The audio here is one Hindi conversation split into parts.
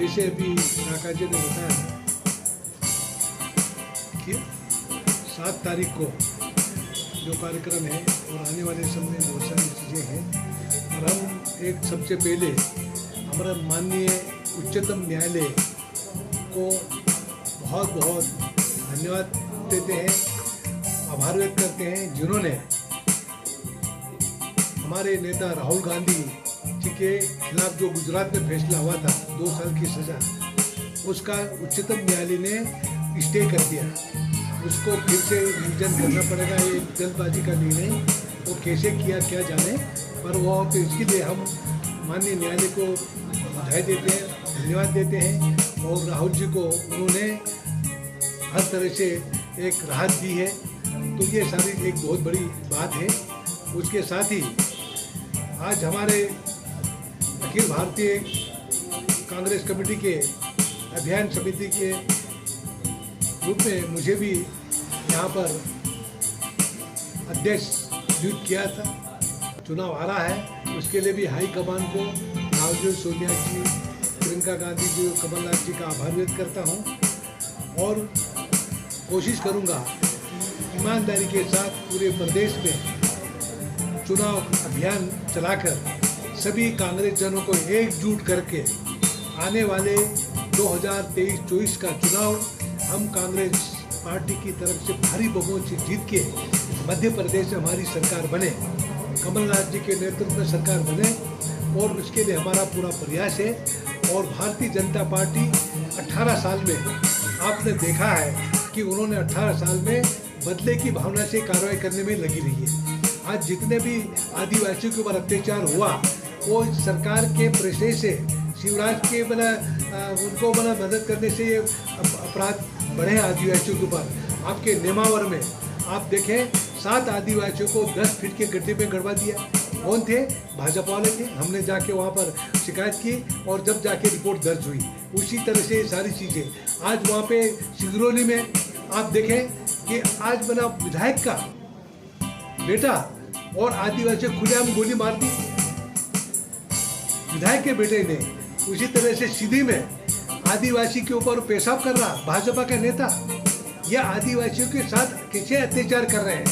जैसे अभी राका जी ने बताया कि 7 तारीख को जो कार्यक्रम है और आने वाले समय में बहुत सारी चीज़ें हैं और हम एक सबसे पहले हमारा माननीय उच्चतम न्यायालय को बहुत बहुत धन्यवाद देते हैं, आभार व्यक्त करते हैं, जिन्होंने हमारे नेता राहुल गांधी जी के खिलाफ जो गुजरात में फैसला हुआ था 2 साल की सज़ा, उसका उच्चतम न्यायालय ने स्टे कर दिया। उसको फिर से रिविजन करना पड़ेगा। ये जल्दबाजी का निर्णय वो कैसे किया क्या जाने, पर वो तो इसके लिए हम माननीय न्यायालय को बधाई देते हैं, धन्यवाद देते हैं। और राहुल जी को उन्होंने हर तरह से एक राहत दी है, तो ये सारी एक बहुत बड़ी बात है। उसके साथ ही आज हमारे अखिल भारतीय कांग्रेस कमेटी के अभियान समिति के रूप में मुझे भी यहाँ पर अध्यक्ष नियुक्त किया था। चुनाव आ रहा है, उसके लिए भी हाई कमान को राहुल जी, सोनिया जी, प्रियंका गांधी जी, कमलनाथ जी का आभार व्यक्त करता हूँ और कोशिश करूँगा कि ईमानदारी के साथ पूरे प्रदेश में चुनाव अभियान चलाकर सभी कांग्रेस जनों को एकजुट करके आने वाले 2023-24 का चुनाव हम कांग्रेस पार्टी की तरफ से भारी बहुमत से जीत के मध्य प्रदेश में हमारी सरकार बने, कमलनाथ जी के नेतृत्व में सरकार बने और उसके लिए हमारा पूरा प्रयास है। और भारतीय जनता पार्टी 18 साल में आपने देखा है कि उन्होंने 18 साल में बदले की भावना से कार्रवाई करने में लगी रही है। आज जितने भी आदिवासियों के ऊपर अत्याचार हुआ वो सरकार के प्रेशर से, शिवराज के उनको मदद करने से ये अपराध बढ़े आदिवासियों के ऊपर। आपके नेमावर में आप देखें 7 आदिवासियों को 10 फीट के गड्ढे में गड़वा दिया। कौन थे? भाजपा वाले थे। हमने जाके वहाँ पर शिकायत की और जब जाके रिपोर्ट दर्ज हुई, उसी तरह से सारी चीज़ें आज वहाँ पे सिगरौली में आप देखें कि आज बना विधायक का बेटा और आदिवासी खुलेआम गोली मार दी विधायक के बेटे ने। उसी तरह से सीधी में आदिवासी के ऊपर पेशाब कर रहा भाजपा का नेता। यह आदिवासियों के साथ कैसे अत्याचार कर रहे हैं?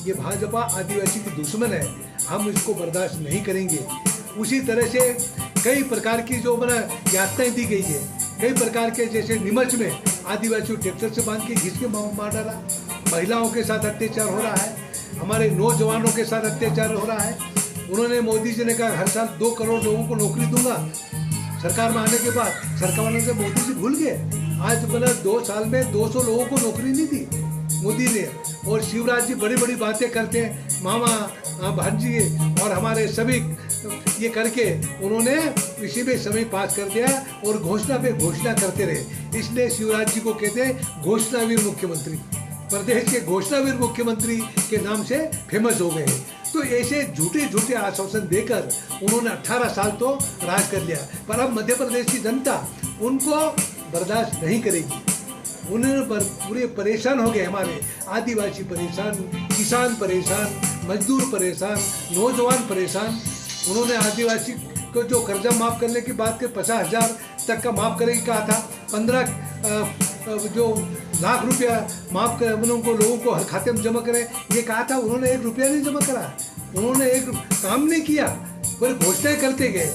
ये भाजपा आदिवासी की दुश्मन है, हम इसको बर्दाश्त नहीं करेंगे। उसी तरह से कई प्रकार की जो यातनाएं दी गई है, कई प्रकार के, जैसे नीमच में आदिवासियों ट्रैक्टर से बांध के घिस के मार डाला, महिलाओं के साथ अत्याचार हो रहा है, हमारे नौजवानों के साथ अत्याचार हो रहा है। उन्होंने, मोदी जी ने कहा हर साल 2 करोड़ लोगों को नौकरी दूंगा। सरकार में आने के बाद सरकार वालों से मोदी जी भूल गए। आज 2 साल में 200 लोगों को नौकरी नहीं दी मोदी ने। और शिवराज जी बड़ी बड़ी बातें करते हैं, मामा भांजी और हमारे सभी ये करके उन्होंने इसी में समय पास कर दिया और घोषणा पे घोषणा करते रहे। इसलिए शिवराज जी को कहते हैं घोषणावीर मुख्यमंत्री, प्रदेश के घोषणावीर मुख्यमंत्री के नाम से फेमस हो गए हैं। तो ऐसे झूठे झूठे आश्वासन देकर उन्होंने 18 साल तो राज कर लिया, पर अब मध्य प्रदेश की जनता उनको बर्दाश्त नहीं करेगी। उन्होंने पूरे परेशान हो गए, हमारे आदिवासी परेशान, किसान परेशान, मजदूर परेशान, नौजवान परेशान। उन्होंने आदिवासी को जो कर्जा माफ़ करने की बात के 50,000 तक का माफ़ करेगी कहा था, 15 जो लाख रुपया माफ़ कर उनको लोगों को हर खाते में जमा करें ये कहा था। उन्होंने 1 रुपया नहीं जमा करा, उन्होंने एक काम नहीं किया, पर घोषणाएं करते गए।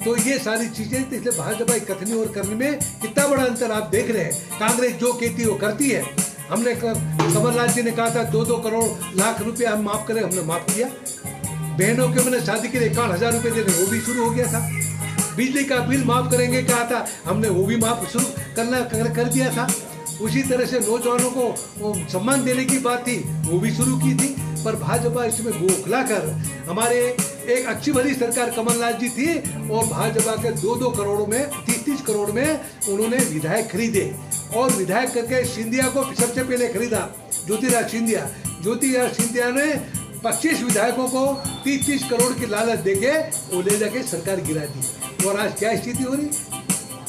तो ये सारी चीज़ें, इसलिए भाजपा कथनी और करने में कितना बड़ा अंतर आप देख रहे हैं। कांग्रेस जो कहती है वो करती है। हमने कमलनाथ जी ने कहा था 2-2 करोड़ लाख रुपया हम माफ़ करें, हमने माफ़ किया। बहनों के मैंने शादी के लिए 51,000 रुपये देने, वो भी शुरू हो गया था। बिजली का बिल माफ़ करेंगे कहा था, हमने वो भी माफ़ शुरू करना कर दिया था। उसी तरह से नौजवानों को सम्मान देने की बात थी, वो भी शुरू की थी। पर भाजपा इसमें बौखला कर, हमारे एक अच्छी भली सरकार कमलनाथ जी थी और भाजपा के 2-2 करोड़ में 30-30 करोड़ में उन्होंने विधायक खरीदे और विधायक करके सिंधिया को सबसे पहले खरीदा, ज्योतिराज सिंधिया ने 25 विधायकों को 30-30 करोड़ की लालच देके वो ले जाके सरकार गिरा दी। और आज क्या स्थिति हो रही?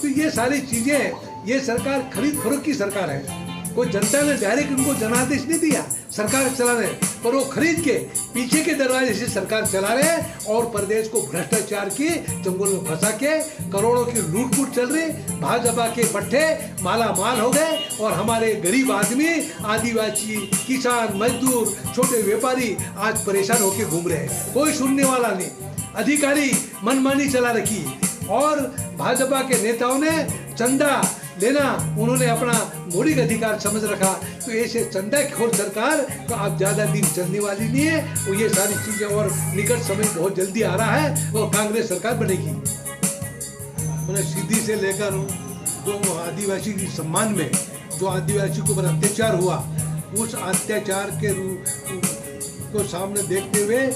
तो ये सारी चीजें, ये सरकार खरीद फरोख्त की सरकार है। कोई जनता ने डायरेक्ट उनको जनादेश नहीं दिया, सरकार चला रहे हैं, पर वो खरीद के पीछे के दरवाजे से सरकार चला रहे हैं और प्रदेश को भ्रष्टाचार की चंगुल में फंसा के करोड़ों की लूट चल रही। भाजपा के पट्टे माला माल हो गए और हमारे गरीब आदमी, आदिवासी, किसान, मजदूर, छोटे व्यापारी आज परेशान होकर घूम रहे हैं। कोई सुनने वाला नहीं, अधिकारी मनमानी चला रखी और भाजपा के नेताओं ने चंदा लेना उन्होंने अपना मौलिक अधिकार समझ रखा। तो ऐसे चंदाखोर सरकार तो अब ज़्यादा दिन चलने वाली नहीं है। वो ये सारी चीज़ें और निकट समय बहुत जल्दी आ रहा है, वो कांग्रेस सरकार बनेगी। मैंने सीधी से लेकर जो आदिवासी के सम्मान में जो आदिवासी के ऊपर अत्याचार हुआ, उस अत्याचार के को सामने देखते हुए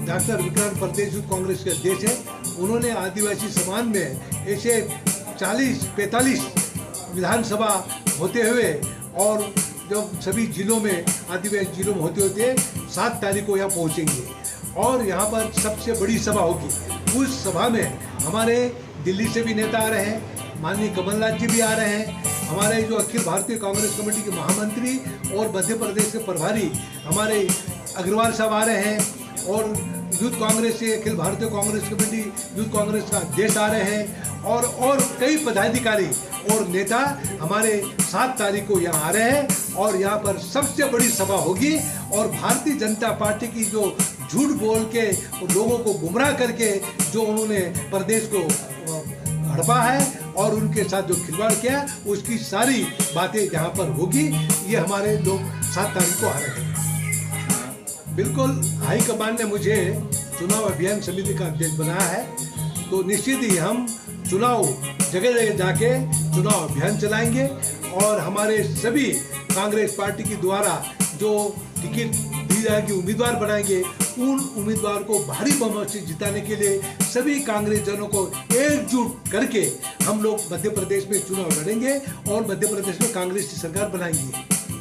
डॉक्टर विक्रांत प्रदेश कांग्रेस के अध्यक्ष हैं, उन्होंने आदिवासी समाज में ऐसे 40-45 विधानसभा होते हुए और जब सभी जिलों में आदिवासी जिलों में होते होते 7 तारीख को यहाँ पहुँचेंगे और यहाँ पर सबसे बड़ी सभा होगी। उस सभा में हमारे दिल्ली से भी नेता आ रहे हैं, माननीय कमलनाथ जी भी आ रहे हैं, हमारे जो अखिल भारतीय कांग्रेस कमेटी के महामंत्री और मध्य प्रदेश के प्रभारी हमारे अग्रवाल साहब आ रहे हैं और यूथ कांग्रेस से अखिल भारतीय कांग्रेस कमेटी यूथ कांग्रेस का अध्यक्ष आ रहे हैं और कई पदाधिकारी और नेता हमारे 7 तारीख को यहाँ आ रहे हैं और यहाँ पर सबसे बड़ी सभा होगी। और भारतीय जनता पार्टी की जो झूठ बोल के लोगों को गुमराह करके जो उन्होंने प्रदेश को हड़पा है और उनके साथ जो खिलवाड़ किया, उसकी सारी बातें यहाँ पर होगी। ये हमारे लोग 7 तारीख को आ रहे हैं। बिल्कुल हाईकमान ने मुझे चुनाव अभियान समिति का अध्यक्ष बनाया है, तो निश्चित ही हम चुनाव जगह जगह जाके चुनाव अभियान चलाएंगे और हमारे सभी कांग्रेस पार्टी के द्वारा जो टिकट दी जाएगी उम्मीदवार बनाएंगे, उन उम्मीदवार को भारी बहुमत से जिताने के लिए सभी कांग्रेस जनों को एकजुट करके हम लोग मध्य प्रदेश में चुनाव लड़ेंगे और मध्य प्रदेश में कांग्रेस की सरकार बनाएंगे।